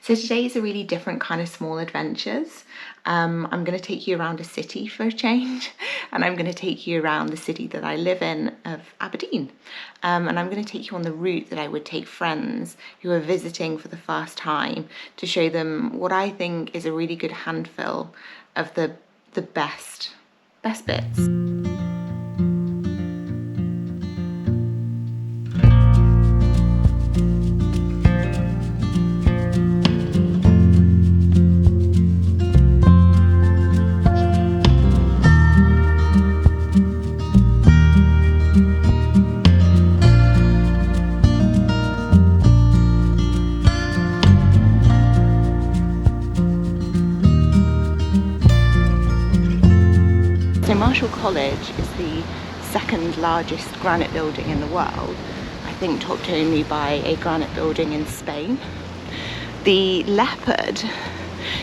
So today's a really different kind of small adventures. I'm going to take you around a city for a change, and I'm going to take you around the city that I live in of Aberdeen. And I'm going to take you on the route that I would take friends who are visiting for the first time to show them what I think is a really good handful of the best bits. So Marischal College is the second largest granite building in the world, I think topped only by a granite building in Spain. The leopard,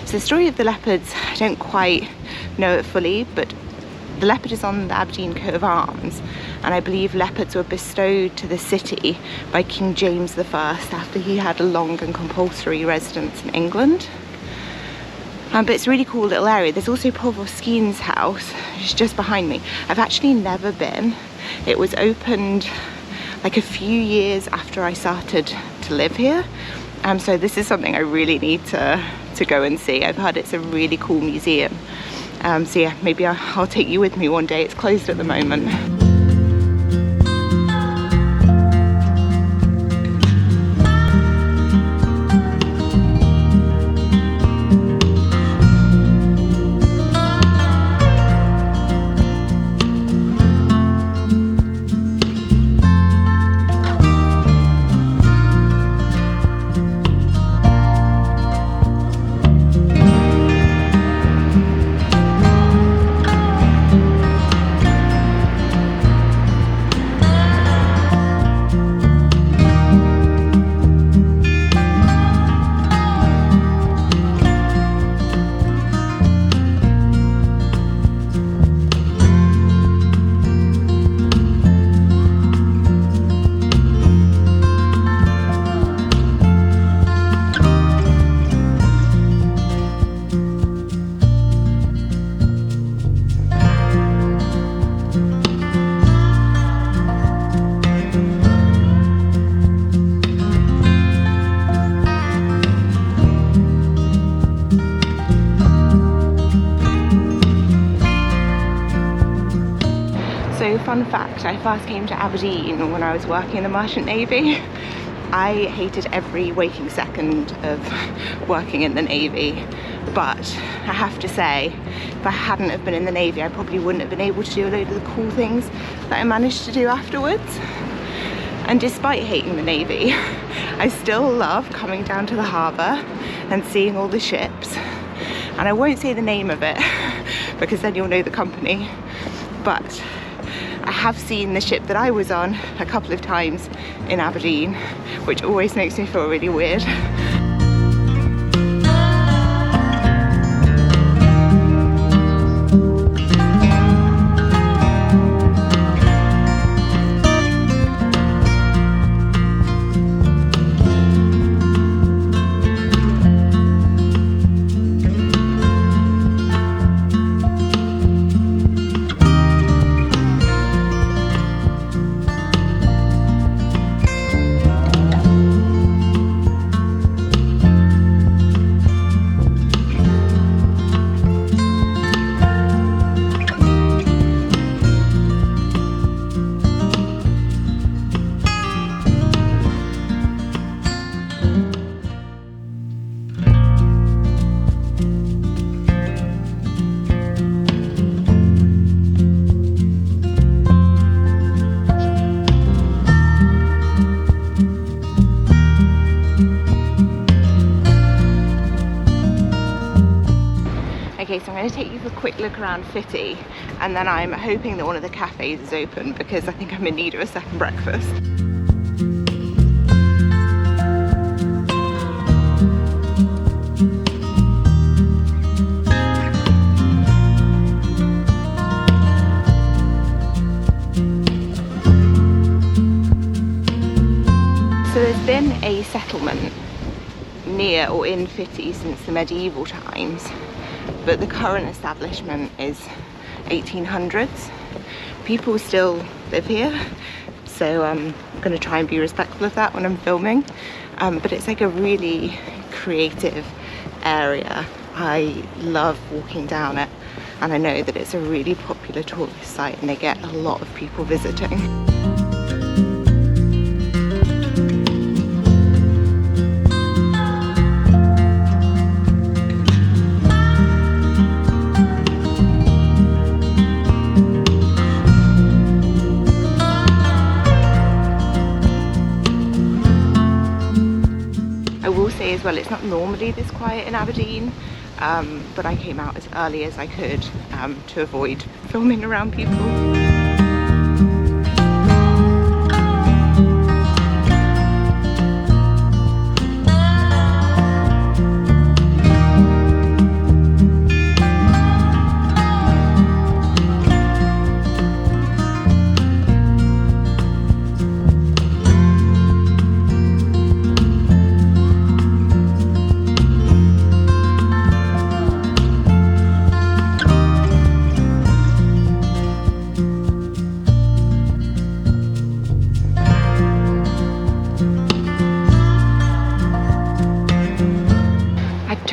so the story of the leopards, I don't quite know it fully, but the leopard is on the Aberdeen coat of arms, and I believe leopards were bestowed to the city by King James I after he had a long and compulsory residence in England. But it's a really cool little area. There's also Powis' house, which is just behind me. I've actually never been. It was opened like a few years after I started to live here. So this is something I really need to go and see. I've heard it's a really cool museum. So yeah, maybe I'll take you with me one day. It's closed at the moment. Fun fact, I first came to Aberdeen when I was working in the Merchant Navy. I hated every waking second of working in the Navy, but I have to say, if I hadn't have been in the Navy, I probably wouldn't have been able to do a load of the cool things that I managed to do afterwards. And despite hating the Navy, I still love coming down to the harbour and seeing all the ships. And I won't say the name of it because then you'll know the company, but I have seen the ship that I was on a couple of times in Aberdeen, which always makes me feel really weird. Okay, so I'm going to take you for a quick look around Footdee, and then I'm hoping that one of the cafes is open because I think I'm in need of a second breakfast. So there's been a settlement near or in Footdee since the medieval times, but the current establishment is 1800s. People still live here, so I'm going to try and be respectful of that when I'm filming, but it's like a really creative area. I love walking down it, and I know that it's a really popular tourist site and they get a lot of people visiting. I will say as well, it's not normally this quiet in Aberdeen, but I came out as early as I could to avoid filming around people.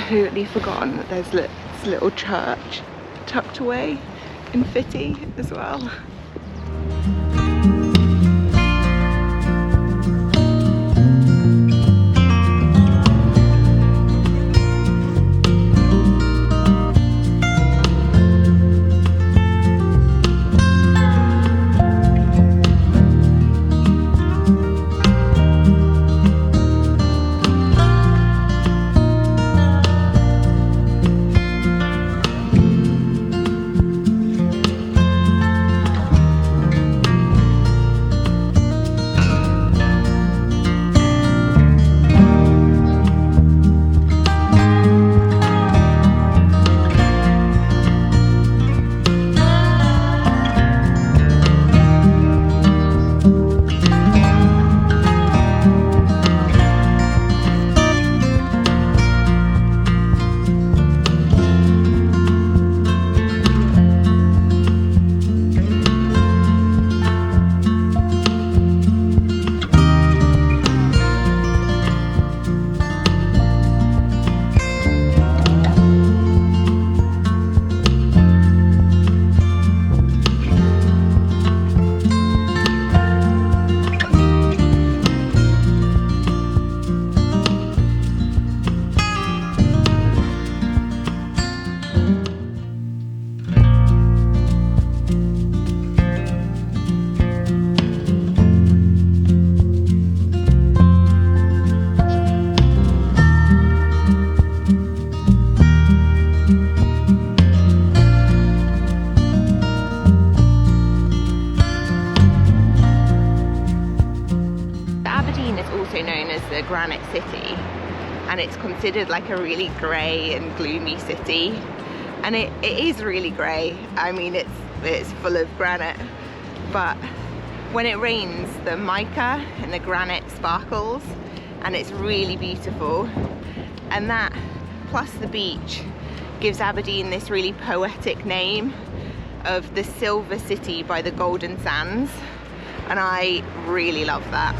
Totally forgotten that there's this little church tucked away in Footdee as well. The Granite City, and it's considered like a really grey and gloomy city, and it is really grey. I mean, it's full of granite, but when it rains the mica and the granite sparkles and it's really beautiful, and that plus the beach gives Aberdeen this really poetic name of the Silver City by the Golden Sands, and I really love that.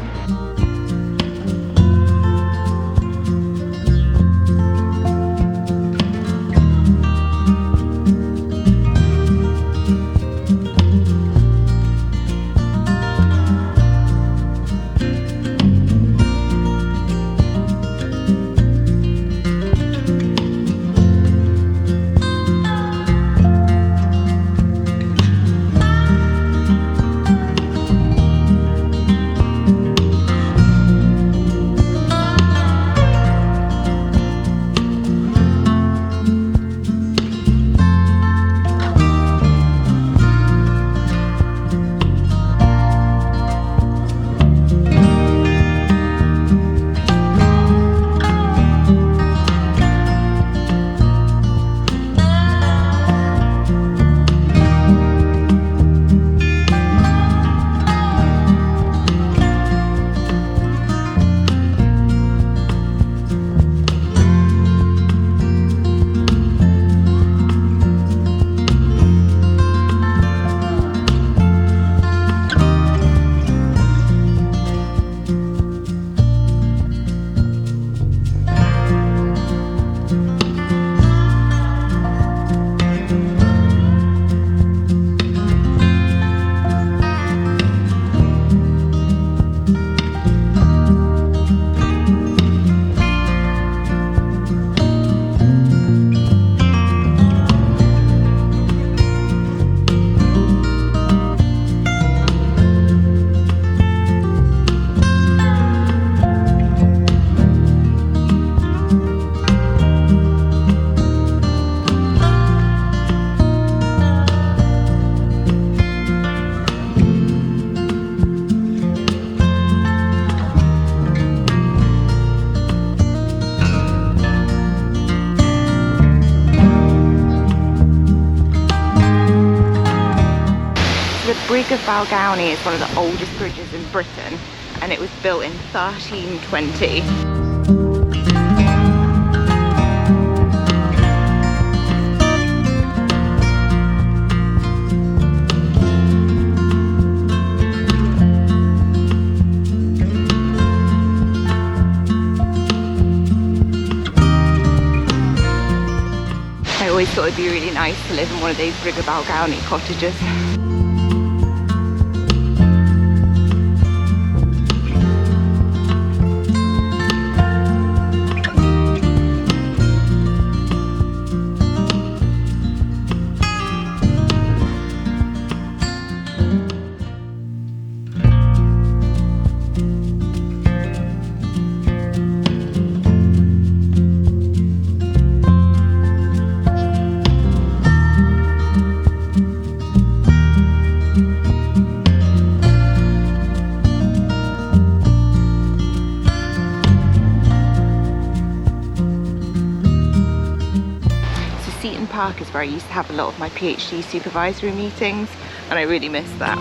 Brig of Balgownie is one of the oldest bridges in Britain, and it was built in 1320. I always thought it'd be really nice to live in one of those Brig of Balgownie cottages. Seaton Park is where I used to have a lot of my PhD supervisory meetings, and I really miss that.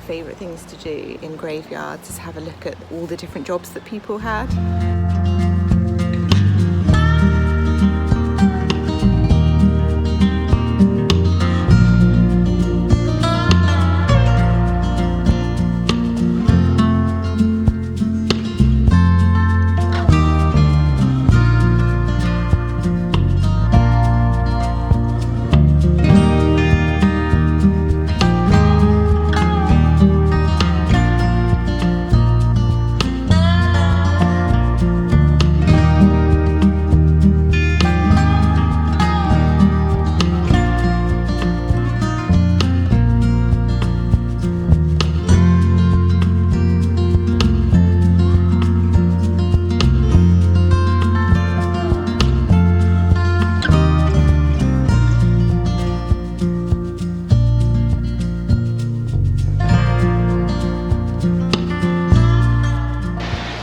Favourite things to do in graveyards is have a look at all the different jobs that people had.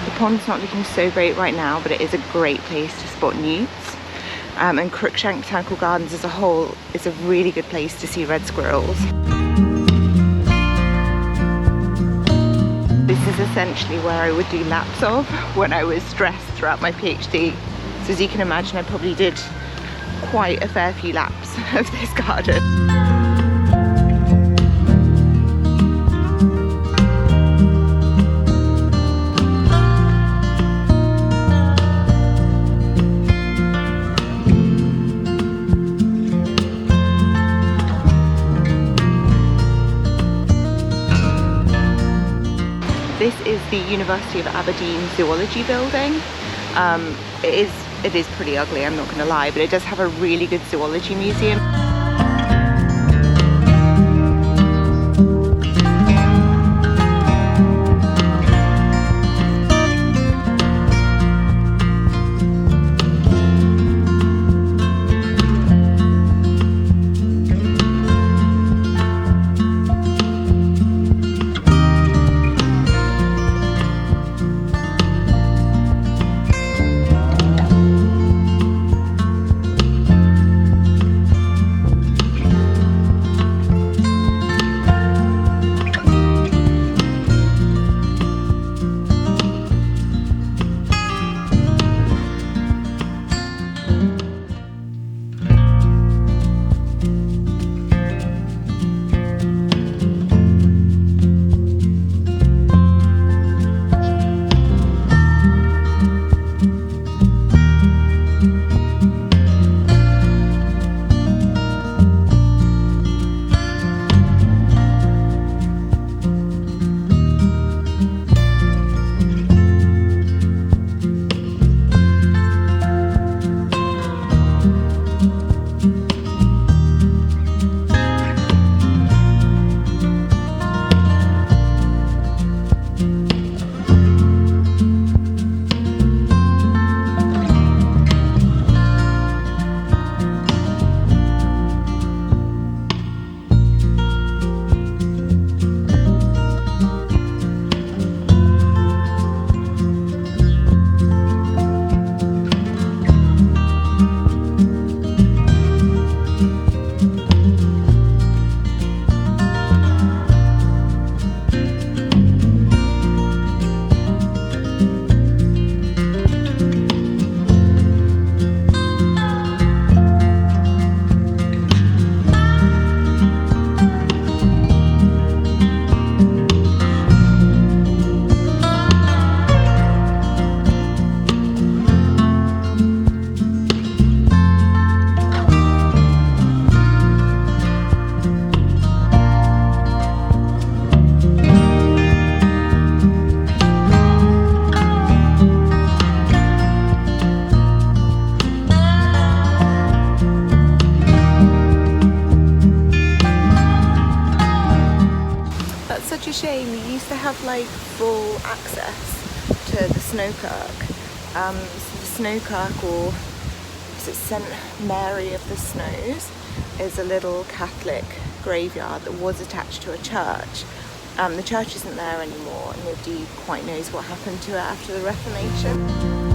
The pond's not looking so great right now, but it is a great place to spot newts. And Cruickshank Botanical Gardens as a whole is a really good place to see red squirrels. This is essentially where I would do laps of when I was stressed throughout my PhD. So as you can imagine, I probably did quite a fair few laps of this garden. This is the University of Aberdeen Zoology building. It is pretty ugly, I'm not going to lie, but it does have a really good zoology museum. a shame. We used to have like full access to the Snowkirk. So the Snowkirk, or is it St Mary of the Snows, is a little Catholic graveyard that was attached to a church. The church isn't there anymore, and nobody quite knows what happened to it after the Reformation.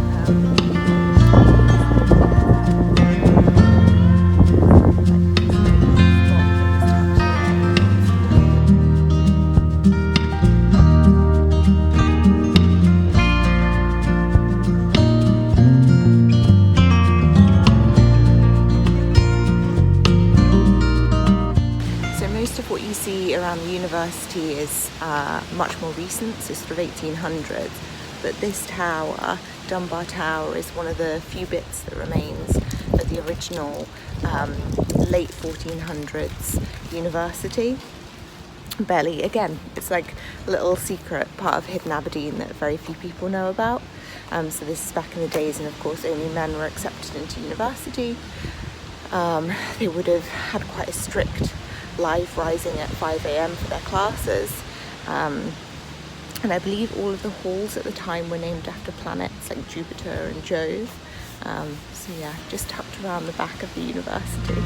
What you see around the university is much more recent, so sort of 1800s, but this tower, Dunbar Tower, is one of the few bits that remains of the original late 1400s university. Barely, again, it's like a little secret part of hidden Aberdeen that very few people know about. So this is back in the days, and of course only men were accepted into university. They would have had quite a strict life, rising at 5 a.m. for their classes, and I believe all of the halls at the time were named after planets like Jupiter and Jove. So yeah, just tucked around the back of the university.